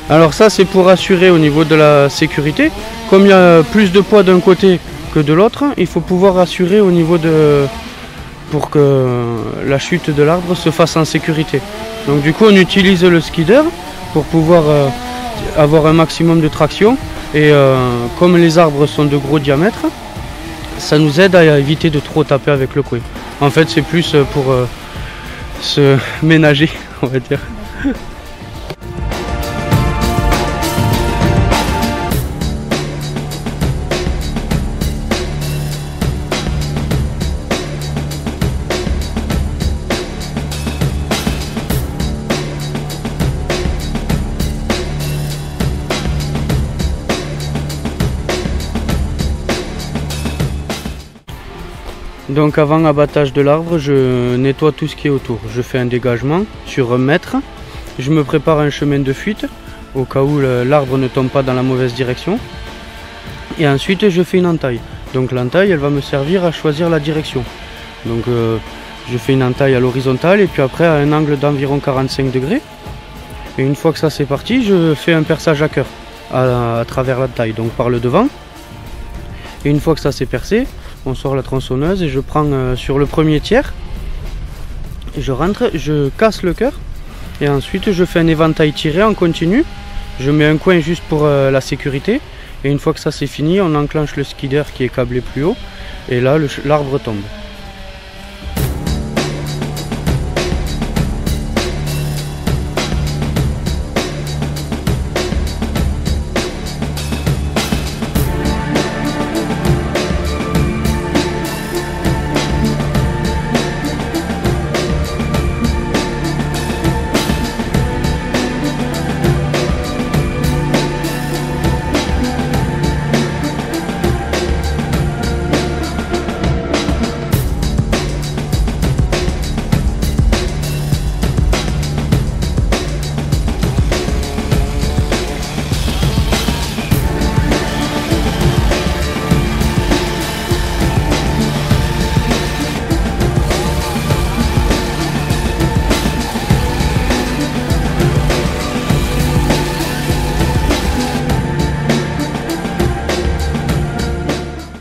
Alors ça c'est pour assurer au niveau de la sécurité. Comme il y a plus de poids d'un côté que de l'autre, il faut pouvoir assurer au niveau de... pour que la chute de l'arbre se fasse en sécurité. Donc du coup on utilise le skidder pour pouvoir avoir un maximum de traction. Et comme les arbres sont de gros diamètre, ça nous aide à éviter de trop taper avec le coué. En fait c'est plus pour se ménager, on va dire. Donc avant abattage de l'arbre, je nettoie tout ce qui est autour. Je fais un dégagement sur 1 mètre. Je me prépare un chemin de fuite au cas où l'arbre ne tombe pas dans la mauvaise direction. Et ensuite je fais une entaille. Donc l'entaille elle va me servir à choisir la direction. Donc je fais une entaille à l'horizontale et puis après à un angle d'environ 45 degrés. Et une fois que ça c'est parti, je fais un perçage à cœur à travers l'entaille, donc par le devant. Et une fois que ça c'est percé, on sort la tronçonneuse et je prends sur le premier tiers, et je rentre, je casse le cœur et ensuite je fais un éventail tiré en continu. Je mets un coin juste pour la sécurité et une fois que ça c'est fini, on enclenche le skidder qui est câblé plus haut et là l'arbre tombe.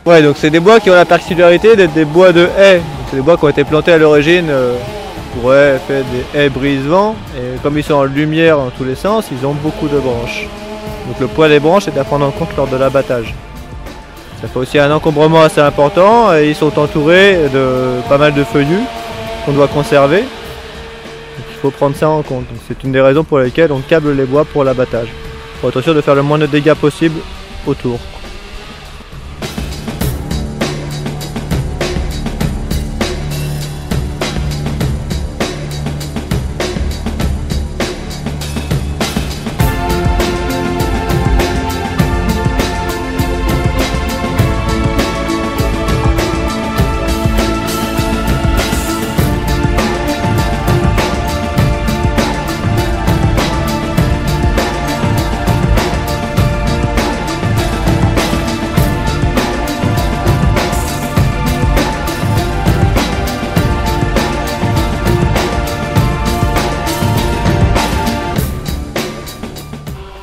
Ouais, donc c'est des bois qui ont la particularité d'être des bois de haies. C'est des bois qui ont été plantés à l'origine pour faire des haies brise-vent. Et comme ils sont en lumière dans tous les sens, ils ont beaucoup de branches. Donc le poids des branches est à prendre en compte lors de l'abattage. Ça fait aussi un encombrement assez important et ils sont entourés de pas mal de feuillus qu'on doit conserver. Donc il faut prendre ça en compte. C'est une des raisons pour lesquelles on câble les bois pour l'abattage. Pour être sûr de faire le moins de dégâts possible autour.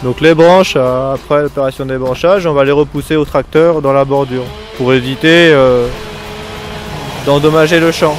Donc les branches, après l'opération de débranchage, on va les repousser au tracteur dans la bordure pour éviter d'endommager le champ.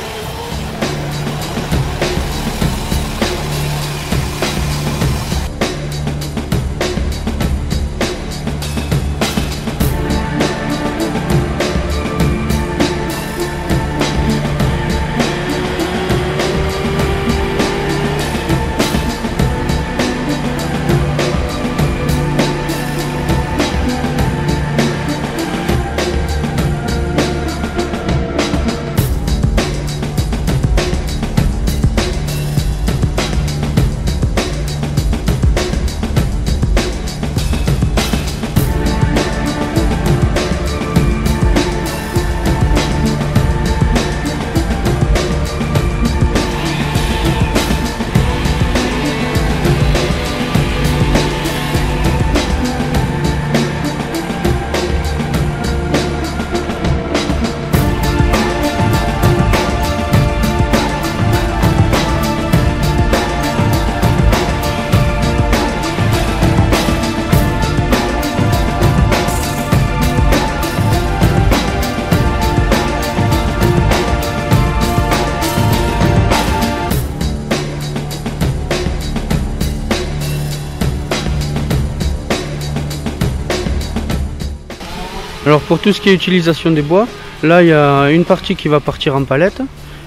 Alors pour tout ce qui est utilisation des bois, là il y a une partie qui va partir en palette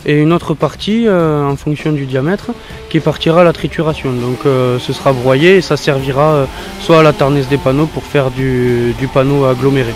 et une autre partie en fonction du diamètre qui partira à la trituration. Donc ce sera broyé et ça servira soit à la tarnaise des panneaux pour faire du panneau aggloméré.